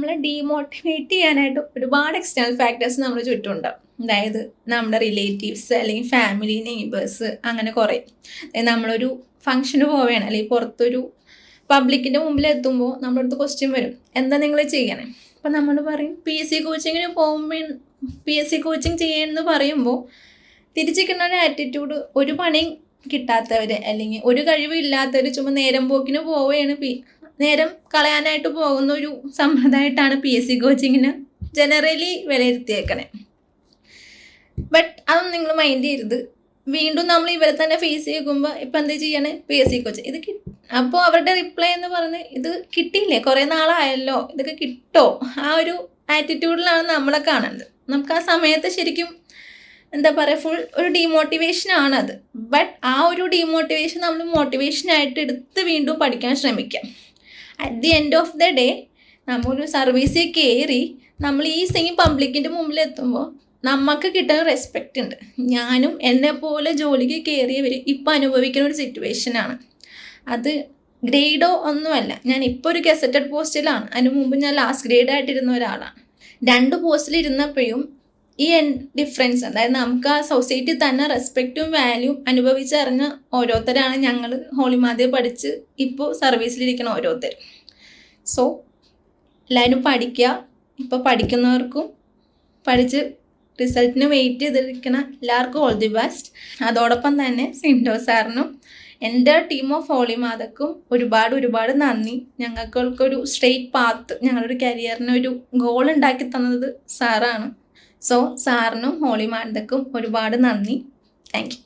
നമ്മളെ ഡീമോട്ടിവേറ്റ് ചെയ്യാനായിട്ട് ഒരുപാട് എക്സ്റ്റേണൽ ഫാക്ടേഴ്സ് നമ്മുടെ ചുറ്റുമുണ്ടാവും. അതായത് നമ്മുടെ റിലേറ്റീവ്സ് അല്ലെങ്കിൽ ഫാമിലി നെയ്ബേഴ്സ് അങ്ങനെ കുറേ. നമ്മളൊരു ഫംഗ്ഷന് പോവുകയാണ് അല്ലെങ്കിൽ പുറത്തൊരു പബ്ലിക്കിൻ്റെ മുമ്പിൽ എത്തുമ്പോൾ നമ്മുടെ അടുത്ത് ക്വസ്റ്റ്യൻ വരും, എന്താ നിങ്ങൾ ചെയ്യണേ? അപ്പം നമ്മൾ പറയും PSC കോച്ചിങ്ങിന് പോകുമ്പോൾ PSC കോച്ചിങ് ചെയ്യാമെന്ന് പറയുമ്പോൾ തിരിച്ചിരിക്കുന്ന ഒരു ആറ്റിറ്റ്യൂഡ്, ഒരു പണിയും കിട്ടാത്തവർ അല്ലെങ്കിൽ ഒരു കഴിവില്ലാത്തവർ ചുമ്മാ നേരം പോക്കിന് പോവുകയാണ്, നേരം കളയാനായിട്ട് പോകുന്ന ഒരു സമ്പ്രദായമായിട്ടാണ് PSC കോച്ചിങ്ങിന് ജനറലി വിലയിരുത്തിയേക്കണേ. ബട്ട് അതൊന്നും നിങ്ങൾ മൈൻഡ് ചെയ്യരുത്. വീണ്ടും നമ്മൾ ഇവരെ തന്നെ ഫേസ് ചെയ്യുമ്പോൾ ഇപ്പം എന്താ ചെയ്യണേ? PSC കോച്ചിങ് ഇത് അപ്പോൾ അവരുടെ റിപ്ലൈ എന്ന് പറഞ്ഞ് ഇത് കിട്ടിയില്ലേ, കുറേ നാളായല്ലോ, ഇതൊക്കെ കിട്ടോ? ആ ഒരു ആറ്റിറ്റ്യൂഡിലാണ് നമ്മളെ കാണുന്നത്. നമുക്ക് ആ സമയത്ത് ശരിക്കും എന്താ പറയുക, ഫുൾ ഒരു ഡീമോട്ടിവേഷനാണത്. ബട്ട് ആ ഒരു ഡീമോട്ടിവേഷൻ നമ്മൾ മോട്ടിവേഷനായിട്ട് എടുത്ത് വീണ്ടും പഠിക്കാൻ ശ്രമിക്കാം. At the end of the day നമ്മളൊരു സർവീസിൽ കയറി നമ്മൾ ഈ സെയിം പബ്ലിക്കിൻ്റെ മുമ്പിൽ എത്തുമ്പോൾ നമുക്ക് കിട്ടുന്ന റെസ്പെക്റ്റ് ഉണ്ട്. ഞാനും എന്നെപ്പോലെ ജോലിക്ക് കയറിയവർ ഇപ്പം അനുഭവിക്കുന്ന ഒരു സിറ്റുവേഷനാണ്. അത് ഗ്രേഡോ ഒന്നുമല്ല. ഞാൻ ഇപ്പോൾ ഒരു ഗസറ്റഡ് പോസ്റ്റിലാണ്. അതിന് മുമ്പ് ഞാൻ ലാസ്റ്റ് ഗ്രേഡ് ആയിട്ടിരുന്ന ഒരാളാണ്. 2 പോസ്റ്റിലിരുന്നപ്പോഴും ഈ ഡിഫറൻസ്, അതായത് നമുക്ക് ആ സൊസൈറ്റി തന്നെ റെസ്പെക്റ്റും വാല്യൂം അനുഭവിച്ചറിഞ്ഞ ഓരോരുത്തരാണ് ഞങ്ങൾ ഹോളിമാതയെ പഠിച്ച് ഇപ്പോൾ സർവീസിലിരിക്കുന്ന ഓരോരുത്തർ. സോ എല്ലാവരും പഠിക്കുക. ഇപ്പോൾ പഠിക്കുന്നവർക്കും പഠിച്ച് റിസൾട്ടിന് വെയിറ്റ് ചെയ്തിരിക്കുന്ന എല്ലാവർക്കും ഓൾ ദി ബെസ്റ്റ്. അതോടൊപ്പം തന്നെ സിൻഡോ സാറിനും എൻ്റെ ടീം ഓഫ് ഹോളിമാതക്കും ഒരുപാട് നന്ദി. ഞങ്ങൾക്കൊരു സ്ട്രെയിറ്റ് പാത്ത്, ഞങ്ങളുടെ കരിയറിന് ഒരു ഗോൾ ഉണ്ടാക്കി തന്നത് സാറാണ്. സോ സാറിനും ഹോളിമാതക്കും ഒരുപാട് നന്ദി. Thank you.